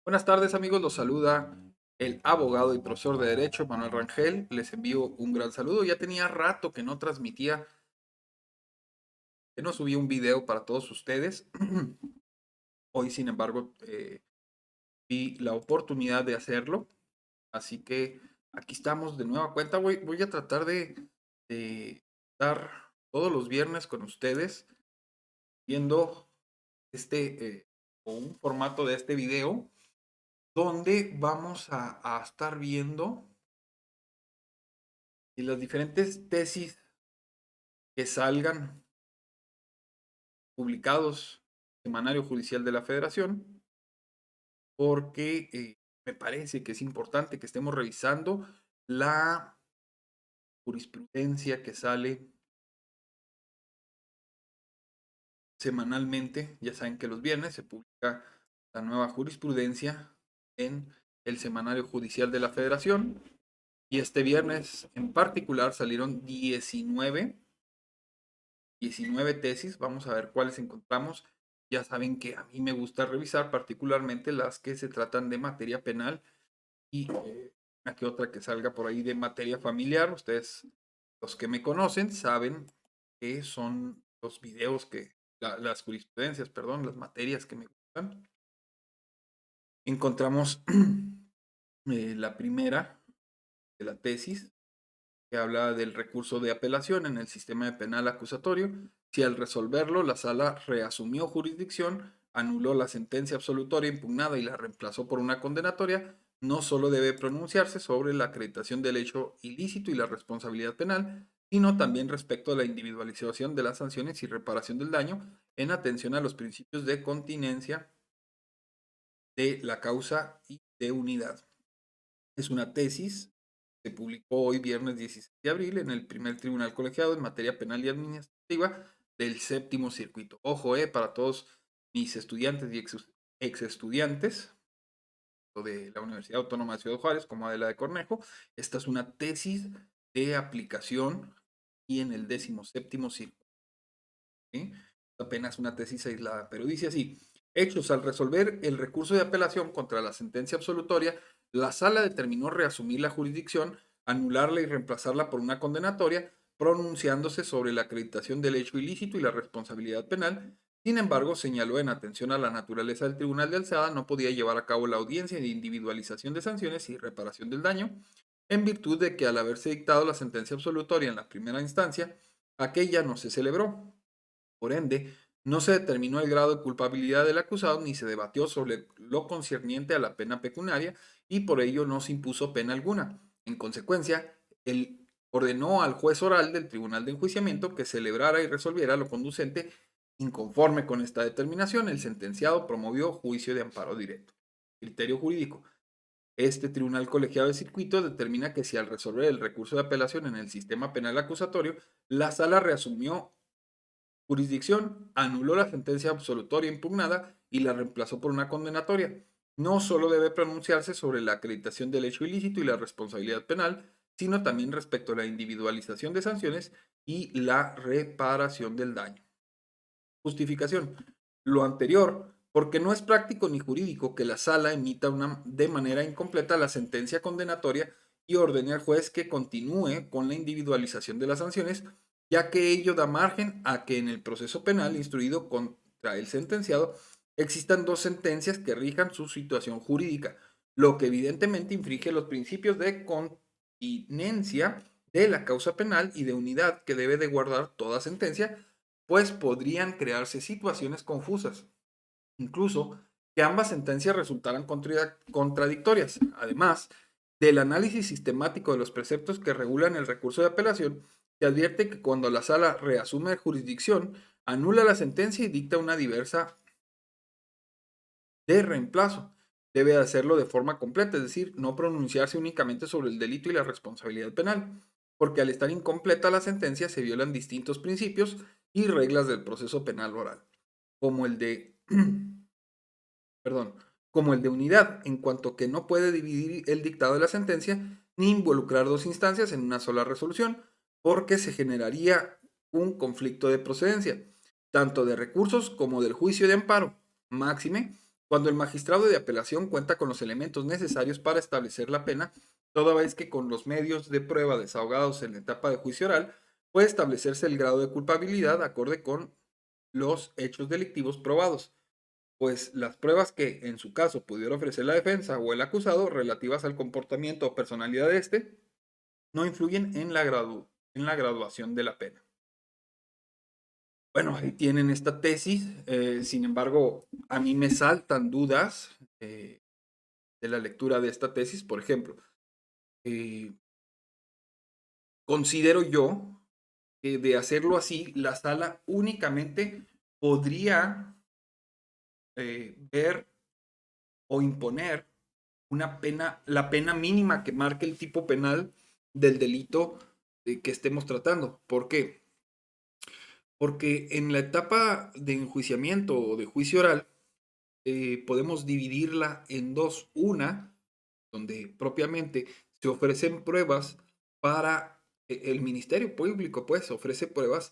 Buenas tardes amigos, los saluda el abogado y profesor de Derecho Manuel Rangel. Les envío un gran saludo. Ya tenía rato que no transmitía, que no subía un video para todos ustedes. Hoy, sin embargo, vi la oportunidad de hacerlo. Así que aquí estamos de nueva cuenta. Voy a tratar de estar todos los viernes con ustedes viendo o un formato de este video donde vamos a estar viendo y las diferentes tesis que salgan publicados en el Semanario Judicial de la Federación, porque me parece que es importante que estemos revisando la jurisprudencia que sale semanalmente. Ya saben que los viernes se publica la nueva jurisprudencia en el Semanario Judicial de la Federación. Y este viernes en particular salieron 19 tesis. Vamos a ver cuáles encontramos. Ya saben que a mí me gusta revisar particularmente las que se tratan de materia penal y una que otra que salga por ahí de materia familiar. Ustedes, los que me conocen, saben que son los videos las jurisprudencias, perdón, las materias que me gustan. Encontramos la primera de la tesis, que habla del recurso de apelación en el sistema penal acusatorio. Si al resolverlo la sala reasumió jurisdicción, anuló la sentencia absolutoria impugnada y la reemplazó por una condenatoria, no solo debe pronunciarse sobre la acreditación del hecho ilícito y la responsabilidad penal, sino también respecto a la individualización de las sanciones y reparación del daño en atención a los principios de continencia de la causa y de unidad. Es una tesis. Se publicó hoy viernes 16 de abril en el primer tribunal colegiado en materia penal y administrativa del séptimo circuito. Ojo, para todos mis estudiantes y ex estudiantes de la Universidad Autónoma de Ciudad Juárez, como Adela de Cornejo, esta es una tesis de aplicación y en el 17º circuito. ¿Sí? Apenas una tesis aislada, pero dice así: hechos, al resolver el recurso de apelación contra la sentencia absolutoria, la sala determinó reasumir la jurisdicción, anularla y reemplazarla por una condenatoria, pronunciándose sobre la acreditación del hecho ilícito y la responsabilidad penal. Sin embargo, señaló, en atención a la naturaleza del tribunal de alzada, no podía llevar a cabo la audiencia de individualización de sanciones y reparación del daño, en virtud de que al haberse dictado la sentencia absolutoria en la primera instancia, aquella no se celebró. Por ende, no se determinó el grado de culpabilidad del acusado ni se debatió sobre lo concerniente a la pena pecuniaria y por ello no se impuso pena alguna. En consecuencia, él ordenó al juez oral del Tribunal de Enjuiciamiento que celebrara y resolviera lo conducente. Inconforme con esta determinación, el sentenciado promovió juicio de amparo directo. Criterio jurídico. Este tribunal colegiado de circuito determina que si al resolver el recurso de apelación en el sistema penal acusatorio, la sala reasumió jurisdicción, anuló la sentencia absolutoria impugnada y la reemplazó por una condenatoria. No solo debe pronunciarse sobre la acreditación del hecho ilícito y la responsabilidad penal, sino también respecto a la individualización de sanciones y la reparación del daño. Justificación. Lo anterior, porque no es práctico ni jurídico que la sala emita de manera incompleta la sentencia condenatoria y ordene al juez que continúe con la individualización de las sanciones, ya que ello da margen a que en el proceso penal instruido contra el sentenciado existan dos sentencias que rijan su situación jurídica, lo que evidentemente infringe los principios de continencia de la causa penal y de unidad que debe de guardar toda sentencia, pues podrían crearse situaciones confusas, incluso que ambas sentencias resultaran contradictorias. Además del análisis sistemático de los preceptos que regulan el recurso de apelación, se advierte que cuando la sala reasume jurisdicción, anula la sentencia y dicta una diversa de reemplazo. Debe hacerlo de forma completa, es decir, no pronunciarse únicamente sobre el delito y la responsabilidad penal, porque al estar incompleta la sentencia se violan distintos principios y reglas del proceso penal oral, como el de, perdón, como el de unidad, en cuanto que no puede dividir el dictado de la sentencia ni involucrar dos instancias en una sola resolución, porque se generaría un conflicto de procedencia, tanto de recursos como del juicio de amparo. Máxime Cuando el magistrado de apelación cuenta con los elementos necesarios para establecer la pena, toda vez que con los medios de prueba desahogados en la etapa de juicio oral, puede establecerse el grado de culpabilidad acorde con los hechos delictivos probados, pues las pruebas que en su caso pudiera ofrecer la defensa o el acusado relativas al comportamiento o personalidad de este no influyen en en la graduación de la pena. Bueno, ahí tienen esta tesis. Sin embargo, a mí me saltan dudas de la lectura de esta tesis. Por ejemplo, eh, considero yo que de hacerlo así, la sala únicamente podría ver o imponer una pena, la pena mínima que marque el tipo penal del delito que estemos tratando. ¿Por qué? Porque en la etapa de enjuiciamiento o de juicio oral, podemos dividirla en dos. Una, donde propiamente se ofrecen pruebas para el Ministerio Público, pues ofrece pruebas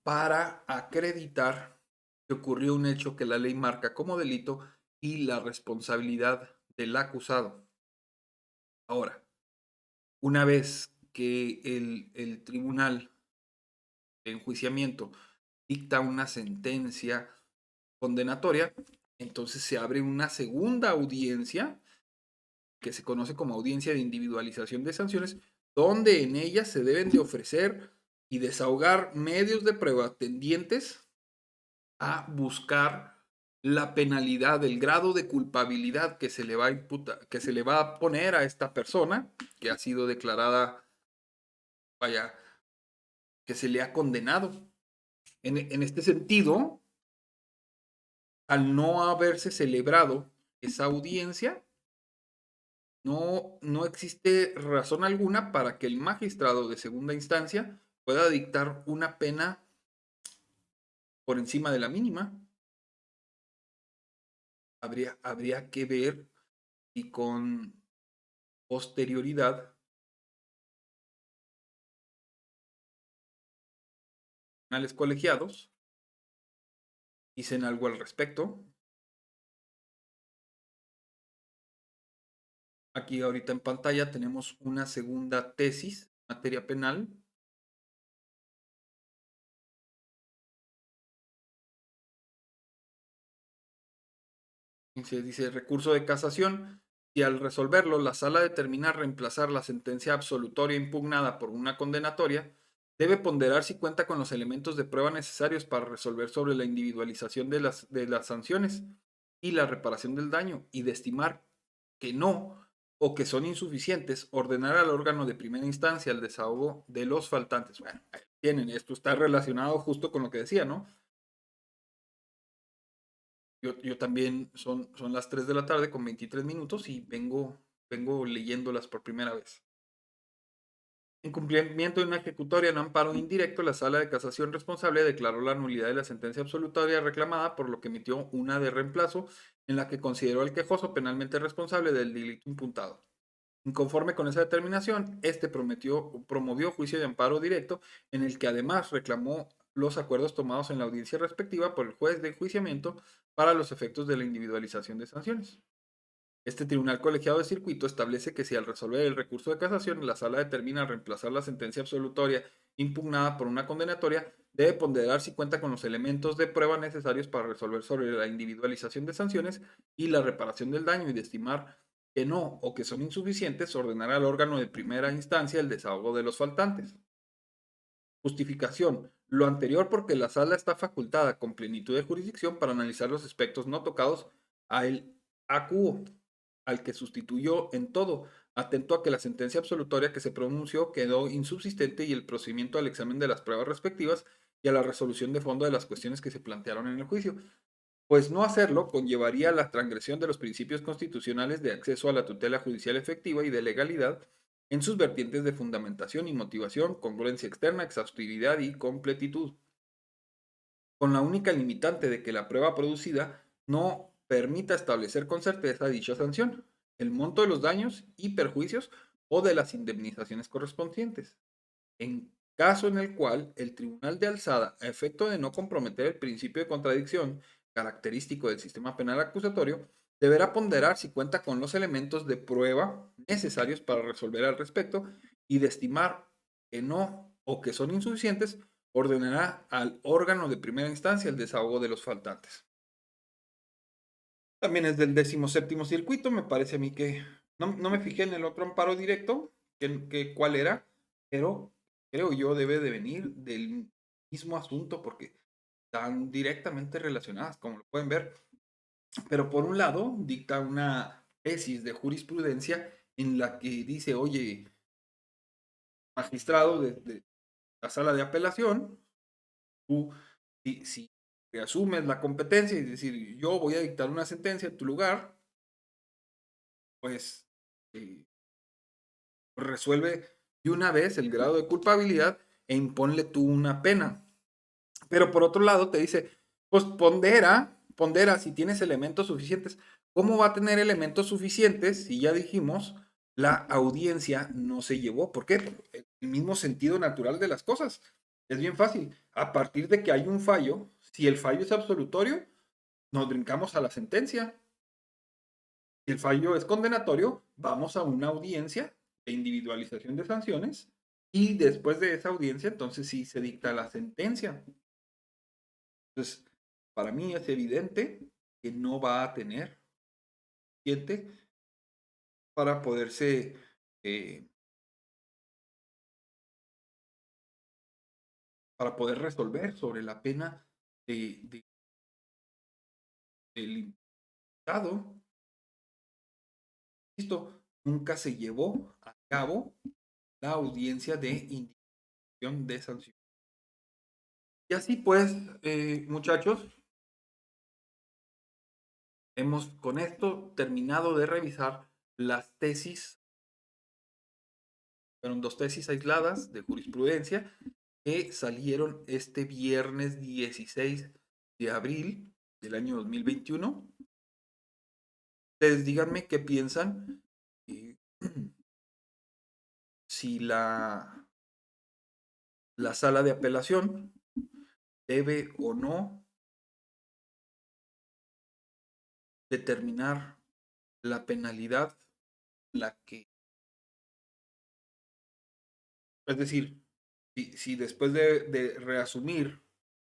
para acreditar que ocurrió un hecho que la ley marca como delito y la responsabilidad del acusado. Ahora, una vez que el tribunal de enjuiciamiento dicta una sentencia condenatoria, entonces se abre una segunda audiencia que se conoce como audiencia de individualización de sanciones, donde en ella se deben de ofrecer y desahogar medios de prueba tendientes a buscar la penalidad, el grado de culpabilidad que se le va a imputar, que se le va a poner a esta persona que ha sido declarada, vaya, que se le ha condenado. En este sentido, al no haberse celebrado esa audiencia, no existe razón alguna para que el magistrado de segunda instancia pueda dictar una pena por encima de la mínima. Habría que ver y con posterioridad tribunales colegiados dicen algo al respecto. Aquí ahorita en pantalla tenemos una segunda tesis, materia penal. Se dice recurso de casación. Si al resolverlo la sala determina reemplazar la sentencia absolutoria impugnada por una condenatoria, debe ponderar si cuenta con los elementos de prueba necesarios para resolver sobre la individualización de las sanciones y la reparación del daño, y de estimar que no o que son insuficientes, ordenar al órgano de primera instancia el desahogo de los faltantes. Bueno, ahí tienen, esto está relacionado justo con lo que decía, ¿no? Yo también son las 3 de la tarde con 23 minutos y vengo leyéndolas por primera vez. En cumplimiento de una ejecutoria en amparo indirecto, la Sala de Casación responsable declaró la nulidad de la sentencia absolutoria reclamada, por lo que emitió una de reemplazo en la que consideró al quejoso penalmente responsable del delito imputado. Inconforme con esa determinación, este promovió juicio de amparo directo, en el que además reclamó los acuerdos tomados en la audiencia respectiva por el juez de enjuiciamiento para los efectos de la individualización de sanciones. Este tribunal colegiado de circuito establece que si al resolver el recurso de casación la sala determina reemplazar la sentencia absolutoria impugnada por una condenatoria, debe ponderar si cuenta con los elementos de prueba necesarios para resolver sobre la individualización de sanciones y la reparación del daño, y de estimar que no o que son insuficientes, ordenar al órgano de primera instancia el desahogo de los faltantes. Justificación. Lo anterior porque la sala está facultada con plenitud de jurisdicción para analizar los aspectos no tocados a el acuo, al que sustituyó en todo, atento a que la sentencia absolutoria que se pronunció quedó insubsistente, y el procedimiento al examen de las pruebas respectivas y a la resolución de fondo de las cuestiones que se plantearon en el juicio, pues no hacerlo conllevaría la transgresión de los principios constitucionales de acceso a la tutela judicial efectiva y de legalidad en sus vertientes de fundamentación y motivación, congruencia externa, exhaustividad y completitud, con la única limitante de que la prueba producida no permita establecer con certeza dicha sanción, el monto de los daños y perjuicios o de las indemnizaciones correspondientes. En caso en el cual el tribunal de alzada, a efecto de no comprometer el principio de contradicción característico del sistema penal acusatorio, deberá ponderar si cuenta con los elementos de prueba necesarios para resolver al respecto y de estimar que no o que son insuficientes, ordenará al órgano de primera instancia el desahogo de los faltantes. También es del 17º circuito, me parece a mí que no me fijé en el otro amparo directo, que cuál era, pero creo yo debe de venir del mismo asunto porque están directamente relacionadas, como lo pueden ver. Pero por un lado, dicta una tesis de jurisprudencia en la que dice, oye, magistrado de la sala de apelación, tú, si reasumes la competencia y decir, yo voy a dictar una sentencia en tu lugar, pues resuelve de una vez el grado de culpabilidad e imponle tú una pena. Pero por otro lado te dice, pues pondera si tienes elementos suficientes. ¿Cómo va a tener elementos suficientes si ya dijimos la audiencia no se llevó? ¿Por qué? Por el mismo sentido natural de las cosas. Es bien fácil. A partir de que hay un fallo, si el fallo es absolutorio, nos brincamos a la sentencia. Si el fallo es condenatorio, vamos a una audiencia de individualización de sanciones y después de esa audiencia, entonces sí se dicta la sentencia. Entonces, para mí es evidente que no va a tener suficiente para poderse, eh, para poder resolver sobre la pena del imputado. Esto nunca se llevó a cabo la audiencia de individualización de sanciones. Y así pues, muchachos, hemos con esto terminado de revisar las tesis. Fueron dos tesis aisladas de jurisprudencia que salieron este viernes 16 de abril del año 2021. Ustedes díganme qué piensan, eh, si la sala de apelación debe o no determinar la penalidad, la que, es decir, si después de reasumir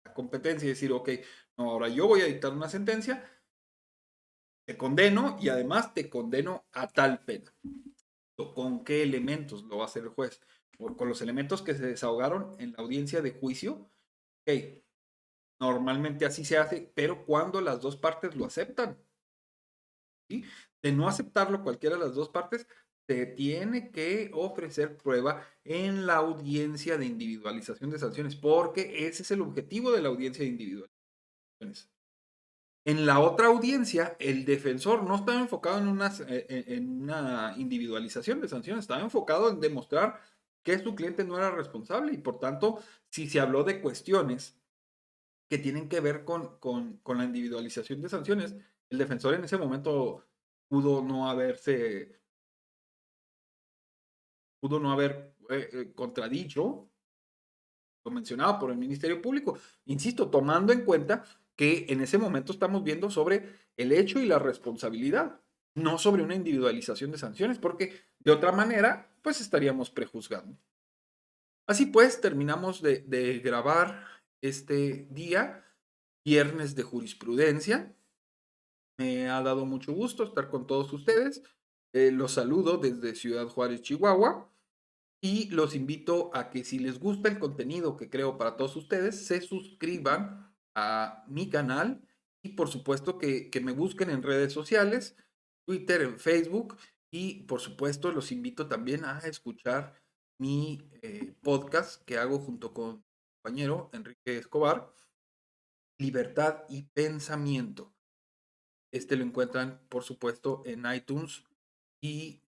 la competencia y decir, ok, no, ahora yo voy a dictar una sentencia, te condeno y además te condeno a tal pena. ¿Con qué elementos lo va a hacer el juez? Con los elementos que se desahogaron en la audiencia de juicio. Ok, normalmente así se hace, pero cuando las dos partes lo aceptan. ¿Sí? De no aceptarlo cualquiera de las dos partes, se tiene que ofrecer prueba en la audiencia de individualización de sanciones, porque ese es el objetivo de la audiencia de individualizaciones. En la otra audiencia, el defensor no estaba enfocado en una individualización de sanciones, estaba enfocado en demostrar que su cliente no era responsable y por tanto, si se habló de cuestiones que tienen que ver con la individualización de sanciones, el defensor en ese momento pudo no haberse, pudo no haber contradicho lo mencionado por el Ministerio Público. Insisto, tomando en cuenta que en ese momento estamos viendo sobre el hecho y la responsabilidad, no sobre una individualización de sanciones, porque de otra manera, pues estaríamos prejuzgando. Así pues, terminamos de grabar este día, viernes de jurisprudencia. Me ha dado mucho gusto estar con todos ustedes. Los saludo desde Ciudad Juárez, Chihuahua. Y los invito a que si les gusta el contenido que creo para todos ustedes, se suscriban a mi canal y por supuesto que me busquen en redes sociales, Twitter, en Facebook y por supuesto los invito también a escuchar mi podcast que hago junto con mi compañero Enrique Escobar, Libertad y Pensamiento. Este lo encuentran por supuesto en iTunes y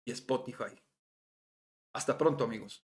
Spotify. Hasta pronto, amigos.